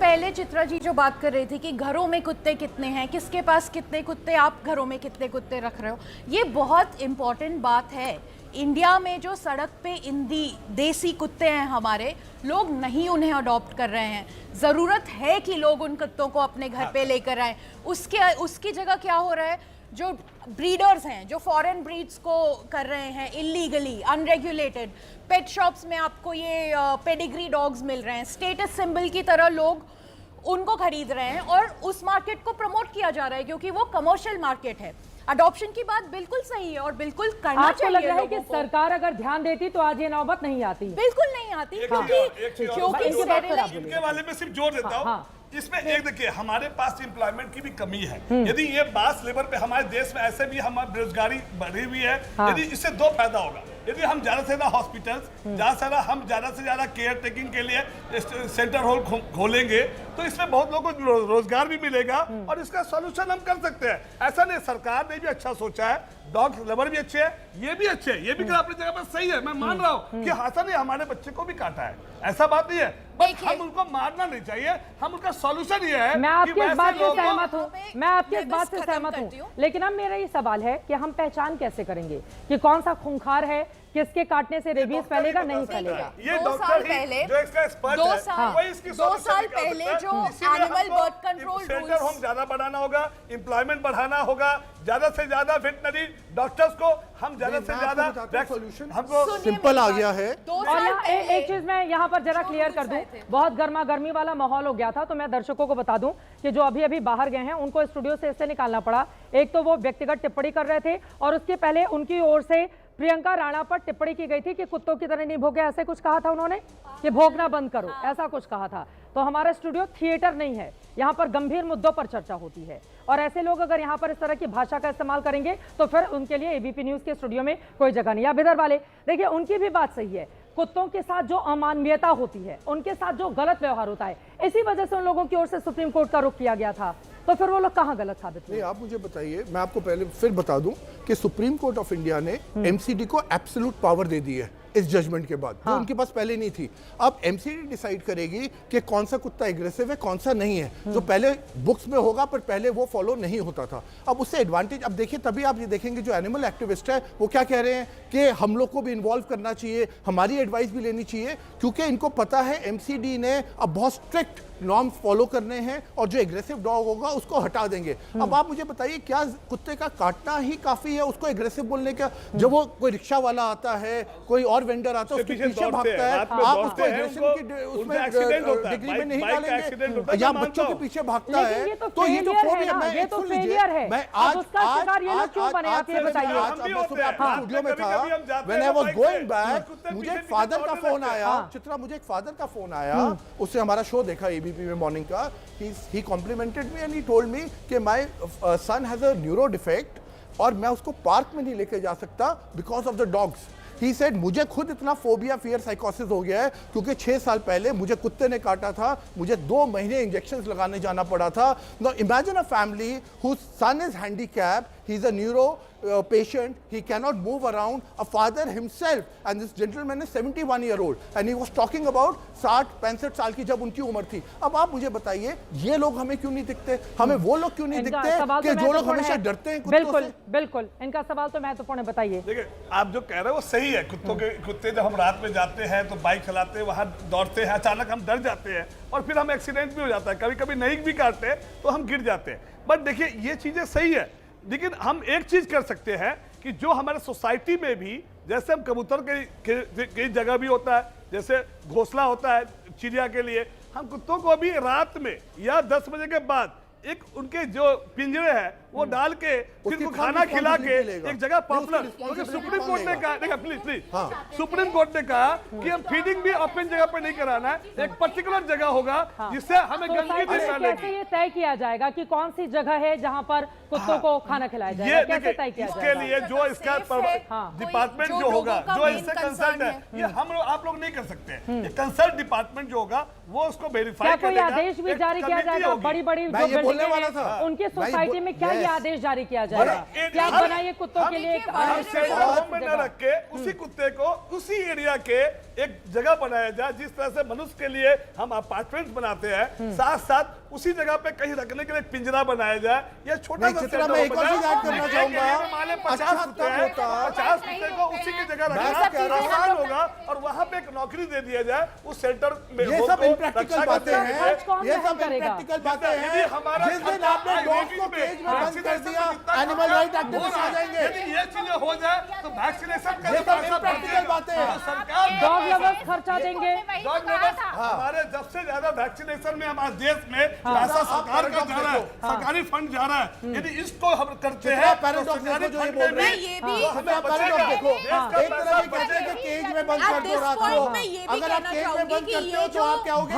पहले चित्रा जी जो बात कर रही थी कि घरों में कुत्ते कितने हैं, किसके पास कितने कुत्ते, आप घरों में कितने कुत्ते रख रहे हो, ये बहुत इम्पॉर्टेंट बात है। इंडिया में जो सड़क पे इंडी देसी कुत्ते हैं हमारे, लोग नहीं उन्हें अडॉप्ट कर रहे हैं। ज़रूरत है कि लोग उन कुत्तों को अपने घर पे लेकर आए। उसकी जगह क्या हो रहा है, जो ब्रीडर्स हैं जो फॉरेन ब्रीड्स को कर रहे हैं इलीगली, अनरेगुलेटेड, पेट शॉप्स में आपको ये पेडिग्री डॉग्स मिल रहे हैं, स्टेटस सिंबल की तरह लोग उनको खरीद रहे हैं और उस मार्केट को प्रमोट किया जा रहा है क्योंकि वो कमर्शियल मार्केट है। अडॉप्शन की बात बिल्कुल सही है और बिल्कुल करना चाहिए। लग रहा है कि सरकार अगर ध्यान देती तो आज ये नौबत नहीं आती। बिल्कुल नहीं आती, क्योंकि इनके वाले में सिर्फ जोर देता हूँ। इसमें एक देखिए, हमारे पास एम्प्लॉयमेंट की भी कमी है। यदि ये बास लेबर पे हमारे देश में ऐसे भी हमारी बेरोजगारी बढ़ी हुई है, यदि इससे दो फायदा होगा। यदि हम ज्यादा से ज्यादा हॉस्पिटल्स, ज्यादा से ज्यादा केयर टेकिंग के लिए सेंटर हॉल खोलेंगे तो इसमें बहुत लोगों को रोजगार भी मिलेगा और इसका सॉल्यूशन हम कर सकते हैं। ऐसा नहीं, सरकार ने भी अच्छा सोचा है, डॉग लेबर भी अच्छे है, ये भी अच्छे है, ये भी अपनी जगह पर सही है। मैं मान रहा हूँ कि हासन ने हमारे बच्चे को भी काटा है, ऐसा बात नहीं है, बट हम उनको मारना नहीं चाहिए। हम उनका सॉल्यूशन ये है। मैं आपकी इस बात से सहमत हूँ, मैं आपकी इस बात से सहमत हूँ, लेकिन अब मेरा ये सवाल है कि हम पहचान कैसे करेंगे कि कौन सा खूंखार है, किसके काटने से रेबीज फैलेगा नहीं फैलेगा। ये डॉक्टर ही जो इसका एक्सपर्ट है, वही इसकी 2 साल पहले जो animal birth control centre home ज्यादा बढ़ाना होगा, एम्प्लॉयमेंट बढ़ाना होगा, ज्यादा से ज्यादा वेटनरी डॉक्टर्स को हम ज्यादा से ज्यादा सॉल्यूशन हमको सिंपल आ गया है। और एक चीज मैं यहाँ पर जरा क्लियर कर दूं, बहुत गर्मा गर्मी वाला माहौल हो गया था, तो मैं दर्शकों को बता दूं कि जो अभी अभी बाहर गए हैं उनको स्टूडियो से इससे निकालना पड़ा। एक तो वो व्यक्तिगत टिप्पणी कर रहे थे और उसके पहले उनकी ओर से प्रियंका राणा पर टिप्पणी की गई थी कि कुत्तों की तरह नहीं भोगे, ऐसे कुछ कहा था उन्होंने कि भोगना बंद करो, ऐसा कुछ कहा था। तो हमारा स्टूडियो थिएटर नहीं है, यहाँ पर गंभीर मुद्दों पर चर्चा होती है और ऐसे लोग अगर यहाँ पर इस तरह की भाषा का इस्तेमाल करेंगे तो फिर उनके लिए एबीपी न्यूज के स्टूडियो में कोई जगह नहीं। अब इधर वाले देखिए, उनकी भी बात सही है, कुत्तों के साथ जो अमानवीयता होती है, उनके साथ जो गलत व्यवहार होता है, इसी वजह से उन लोगों की ओर से सुप्रीम कोर्ट का रुख किया गया था। तो फिर वो लोग कहाँ गलत साबित हुए? नहीं, आप मुझे बताइए, मैं आपको पहले फिर बता दूं कि सुप्रीम कोर्ट ऑफ इंडिया ने एमसीडी को एब्सोल्यूट पावर दे दी है इस जजमेंट के बाद, जो उनके पास पहले नहीं थी। अब एमसीडी डिसाइड करेगी कि कौन सा कुत्ता एग्रेसिव है, कौन सा नहीं है, जो पहले बुक्स में होगा पर पहले वो फॉलो नहीं होता था। अब उससे एडवांटेज, अब देखिए, तभी आप ये देखेंगे जो एनिमल एक्टिविस्ट है वो क्या कह रहे हैं कि हम लोग को भी इन्वॉल्व करना चाहिए, हमारी एडवाइस भी लेनी चाहिए, क्योंकि इनको पता है एमसीडी ने अब बहुत स्ट्रिक्ट नॉर्म्स फॉलो करने हैं और जो एग्रेसिव डॉग होगा उसको हटा देंगे। अब आप मुझे बताइए, क्या कुत्ते का काटना ही काफी है उसको एग्रेसिव बोलने का? जब वो कोई रिक्शा वाला आता है, कोई और वेंडर आता है, उसके पीछे भागता है, आप उसको एग्रेशन की उसमें डिग्री में नहीं डालेंगे, या बच्चों के पीछे भागता है, तो ये जो फोबिया, मैं सुन लीजिए, मैं आज स्टूडियो में था, when I was going back, मुझे एक फादर का फोन आया, चित्रा, मुझे एक फादर का फोन आया, उससे हमारा शो देखा एबीपी में मॉर्निंग का, he complimented me and he told me कि my son has a neuro defect और मैं उसको पार्क में नहीं लेके जा सकता because of the dogs. He said, मुझे खुद इतना फोबिया, फियर साइकोसिस हो गया है क्योंकि 6 साल पहले मुझे कुत्ते ने काटा था, मुझे 2 महीने इंजेक्शंस लगाने जाना पड़ा था। Now imagine a family whose son is handicapped, he's a neuro patient, he cannot move around, a father himself, and this gentleman is 71-year-old and he was talking about 60-65 साल की जब उनकी उम्र थी। अब आप मुझे बताइए, ये लोग हमें क्यों नहीं दिखते, हमें वो लोग क्यों नहीं दिखते कि जो लोग हमेशा डरते हैं कुत्तों से? बिल्कुल बिल्कुल, इनका सवाल तो महत्वपूर्ण है, बताइए। देखिए, आप जो कह रहे हैं वो सही है। कुत्ते जब हम रात में जाते हैं तो बाइक चलाते हैं, वहां दौड़ते हैं, अचानक हम डर जाते हैं और फिर हम एक्सीडेंट भी हो जाता है, कभी कभी नहीं भी काटते हैं तो हम गिर जाते हैं। बट देखिए, ये चीजें सही है, लेकिन हम एक चीज कर सकते हैं कि जो हमारे सोसाइटी में भी, जैसे हम कबूतर के जगह भी होता है, जैसे घोंसला होता है चिड़िया के लिए, हम कुत्तों को भी रात में या 10 बजे के बाद एक उनके जो पिंजरे हैं वो डाल के फिर उनको खाना खिला के एक जगह पॉपुलर, क्योंकि सुप्रीम कोर्ट ने कहा, देखा प्लीज सुप्रीम कोर्ट ने कहा कि हम फीडिंग भी ओपन जगह पे नहीं कराना है, एक पर्टिकुलर जगह होगा जिससे हमें गंदगी नहीं फैलेगी। कैसे ये तय किया जाएगा कि कौन सी जगह है जहां पर कुत्तों को खाना खिलाया जाएगा, कैसे तय किया जाएगा? इसके लिए जो इसका डिपार्टमेंट जो होगा, जो इससे कंसर्न है, ये हम लोग, आप लोग नहीं कर सकते। ये कंसर्न डिपार्टमेंट जो होगा वो उसको वेरीफाई करेगा। कोई आदेश भी जारी किया जाएगा? बड़ी बड़ी जो बिल्डिंगें हैं उनकी सोसाइटी में क्या लिए आदेश जारी किया जाएगा कि आप बनाइए कुत्तों के लिए होम में न रख के उसी कुत्ते को उसी एरिया के एक जगह बनाया जाए, जिस तरह से मनुष्य के लिए हम अपार्टमेंट बनाते हैं, साथ साथ उसी जगह पे कहीं रखने के लिए पिंजरा बनाया जाए। या छोटा सा चित्रा, मैं एक और चीज ऐड करना चाहूंगा, 50 कुत्ते को उसी की जगह रखना आसान होगा और वहां पे एक नौकरी दे दिया जाए उस सेंटर में। ये सब इम्प्रैक्टिकल बातें हैं, ये सब इम्प्रैक्टिकल बातें हैं। जिस दिन आपने डॉग्स को केज में बंद कर दिया, एनिमल राइट एक्टिविस्ट आ जाएंगे। यदि ये चीजें हो जाए तो वैक्सीनेशन का ये सब इम्प्रैक्टिकल बातें हैं। सरकार डॉग लवर्स खर्चा देंगे। हमारे सबसे ज्यादा वैक्सीनेशन में हमारे देश में पैसा सरकार का जा रहा है, सरकारी फंड जा रहा है। यदि इसको हम करते हैं तो सरकारी फंड में भी ये भी हमें बचेगा। देखो, एक तरफ कहते हैं कि केज में बंद कर दो रात को, अगर आप केज में बंद करते हो तो आप क्या होगे?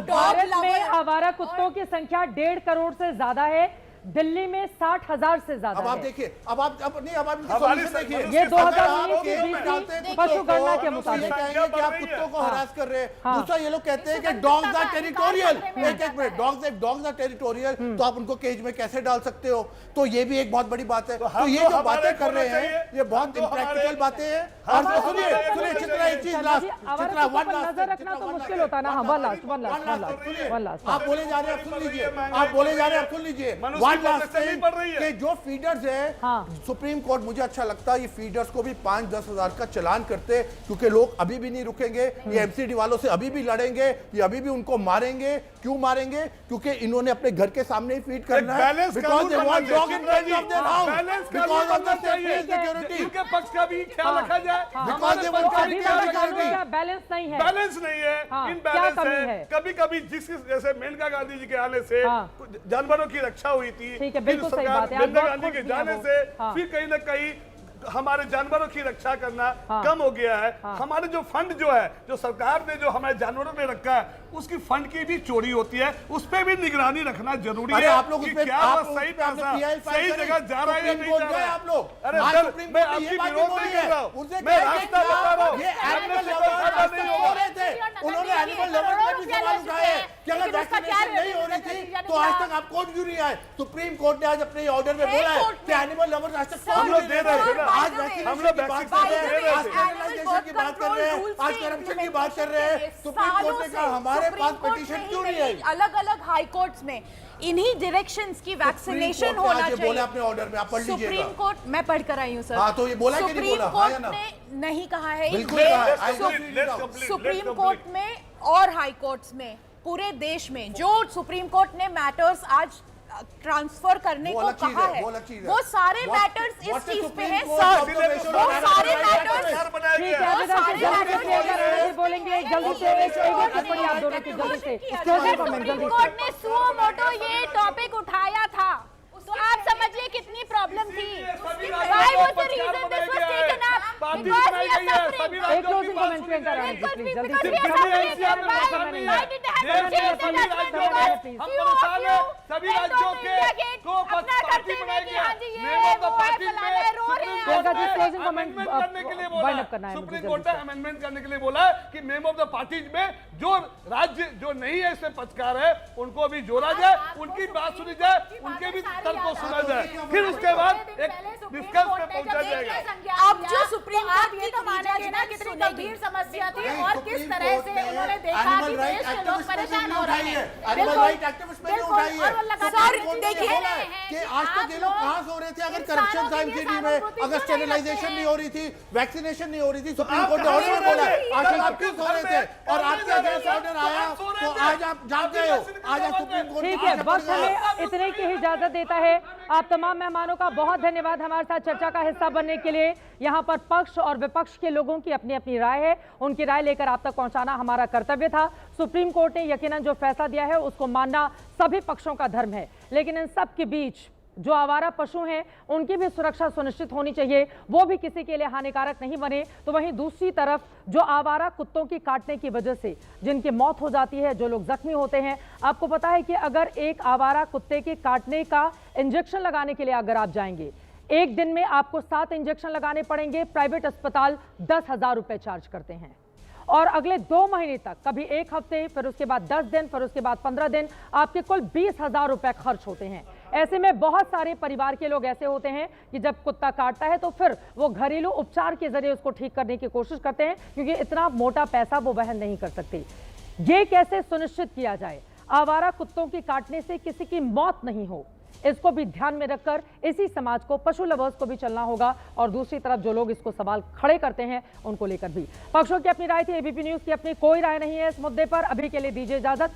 भारत में आवारा कुत्तों की संख्या 1.5 करोड़ से ज्यादा है, दिल्ली में 60,000 से ज्यादा। अब आप है। देखिए, अब आप इनकी सॉल्यूशन देखिए। ये 2019 केज के में डालते हैं बीच कुत्तों पशु गणना के को, मुताबिक ये कहेंगे कि आप कुत्तों को हरास कर रहे हैं। दूसरा ये लोग कहते हैं कि डॉग्स आर टेरिटोरियल। एक मिनट, डॉग्स आर टेरिटोरियल, तो आप उनको केज में कैसे डाल सकते हो? तो ये भी एक बहुत बड़ी बात है। तो ये जो बातें कर रहे हैं, ये बहुत इम्प्रैक्टिकल बातें हैं। और सुनिए चित्रा, एक चीज लास्ट, चित्रा नजर रखना तो मुश्किल होता है ना। हाँ, वन लास्ट आप बोले जा रहे हैं, आप सुन लीजिए, आप बोले जा रहे हैं, आप सुन लीजिए। वन लास्ट थिंग कि जो फीडर्स हैं, सुप्रीम कोर्ट, मुझे अच्छा लगता है ये फीडर्स को भी 5-10 हजार का चालान करते, क्योंकि लोग अभी भी नहीं रुकेंगे। ये एमसीडी वालों से अभी भी लड़ेंगे, ये अभी भी उनको मारेंगे। क्यों मारेंगे? क्योंकि इन्होंने अपने घर के सामने ही फीड करना है, because they want dog in front of their house, because of the security, उनके पक्ष का भी ख्याल रखा जाए। Because they want security. Balance नहीं है, बैलेंस नहीं है, इनबैलेंस है। कभी कभी जिस जैसे मेनका गांधी जी के आने से जानवरों की रक्षा हुई थी, ठीक है, बिल्कुल सही बात है। इंदिरा गांधी के जाने से फिर कहीं ना कहीं हमारे जानवरों की रक्षा करना कम हो गया है। हमारे जो फंड जो है, जो सरकार ने जो हमारे जानवरों में रखा है, उसकी फंड की भी चोरी होती है। उस पे भी निगरानी रखना जरूरी है। आप लोग क्या सही पैसा सही जगह जा रहा है या नहीं जा रहा है? आप लोग, अरे सर, मैं आपकी विरोध नहीं कर रहा हूँ, मैं रास्ता बता रहा हूँ। उन्होंने एनिमल लवर्स पे भी सवाल उठाए कि अगर वैक्सीनेशन नहीं हो रही थी तो आज तक आप कोर्ट क्यों नहीं आए? सुप्रीम कोर्ट ने आज अपने ऑर्डर में बोला है कि एनिमल लवर्स आज तक हम लोग दे रहे हैं ना, आज वैक्सीनेशन की बात कर रहे हैं, आज स्टेरिलाइजेशन की बात कर रहे हैं, आज करप्शन की बात कर रहे हैं। सुप्रीम कोर्ट ने कहा हमारे पास पिटीशन क्यों नहीं आई? अलग अलग हाई कोर्ट्स में इन्हीं डायरेक्शंस की वैक्सीनेशन होना चाहिए। बोले अपने ऑर्डर में, आप पढ़ लीजिएगा। सुप्रीम कोर्ट, मैं पढ़ कर आई हूँ सर। हाँ, तो ये बोला कि नहीं बोला? सुप्रीम कोर्ट ने नहीं कहा है, सुप्रीम कोर्ट में और हाई कोर्ट्स में पूरे देश में जो सुप्रीम कोर्ट ने मैटर्स आज ट्रांसफर करने को कहा है, वो सारे मैटर्स इस चीज पे हैं सर। वो सारे मैटर्स बोलेंगे जल्दी से। एक टिप्पणी आप दोनों की जल्दी से। सुप्रीम कोर्ट ने सुओ मोटो ये टॉपिक उठाया था, तो आप समझिए कितनी प्रॉब्लम थी। Why was the reason this was taken up? Because we are suffering. एक क्लोजिंग कमेंट पे कर रहे हैं प्लीज, जल्दी से। Why did they have to change the judgment? Because few of you सभी राज्यों के को अपना करते हुए कि हाँ जी ये वो है फलाना रो रहे हैं। अमेंडमेंट करने के लिए बोला, सुप्रीम कोर्ट ने अमेंडमेंट करने के लिए बोला कि मेम ऑफ द पार्टीज में जो राज्य जो नहीं है इससे पक्षकार है उनको भी जोड़ा जाए, उनकी बात सुनी जाए, उनके भी तर्क को सुना जाए, फिर उसके बाद एक डिस्कस पे पहुंचा जाएगा। अब जो सुप्रीम कोर्ट ये तो मानेंगे ना कितनी गंभीर समस्या थी और किस तरह से उन्होंने देखा कि देश के लोग परेशान हो रहे हैं। एनिमल राइट एक्टिविस्ट ने उठाई है। सर देखिए कि आज तक ये लोग कहां सो रहे थे? अगर करप्शन था एमसीडी में, अगर स्टेरिलाइजेशन नहीं हो रही थी, वैक्सीनेशन नहीं हो रही थी, सुप्रीम कोर्ट ने ऑर्डर बोला, आज तक आप क्यों सो रहे थे? और आपके अगेंस्ट ऑर्डर आया तो आज आप जाग गए हो। आज आप सुप्रीम कोर्ट ठीक है, वक्त हमें इतने की ही इजाजत देता है। आप तमाम मेहमानों का बहुत धन्यवाद हमारे साथ चर्चा का हिस्सा बनने के लिए। यहाँ पर पक्ष और विपक्ष के लोगों की अपनी अपनी राय है, उनकी राय लेकर आप तक पहुंचाना हमारा कर्तव्य था। सुप्रीम कोर्ट ने यकीनन जो फैसला दिया है उसको मानना सभी पक्षों का धर्म है, लेकिन इन सब के बीच जो आवारा पशु हैं उनकी भी सुरक्षा सुनिश्चित होनी चाहिए, वो भी किसी के लिए हानिकारक नहीं बने। तो वहीं दूसरी तरफ जो आवारा कुत्तों की काटने की वजह से जिनकी मौत हो जाती है, जो लोग जख्मी होते हैं, आपको पता है कि अगर एक आवारा कुत्ते के काटने का इंजेक्शन लगाने के लिए अगर आप जाएंगे, एक दिन में आपको 7 इंजेक्शन लगाने पड़ेंगे। प्राइवेट अस्पताल 10,000 रुपए चार्ज करते हैं और अगले 2 महीने तक, कभी 1 हफ्ते, फिर उसके बाद 10 दिन, फिर उसके बाद 15 दिन, आपके कुल 20,000 रुपए खर्च होते हैं। ऐसे में बहुत सारे परिवार के लोग ऐसे होते हैं कि जब कुत्ता काटता है तो फिर वो घरेलू उपचार के जरिए उसको ठीक करने की कोशिश करते हैं, क्योंकि इतना मोटा पैसा वो वहन नहीं कर सकते। ये कैसे सुनिश्चित किया जाए आवारा कुत्तों की काटने से किसी की मौत नहीं हो, इसको भी ध्यान में रखकर इसी समाज को, पशु लवर्स को भी चलना होगा। और दूसरी तरफ जो लोग इसको सवाल खड़े करते हैं उनको लेकर भी पक्षों की अपनी राय थी। एबीपी न्यूज की अपनी कोई राय नहीं है इस मुद्दे पर। अभी के लिए दीजिए इजाजत।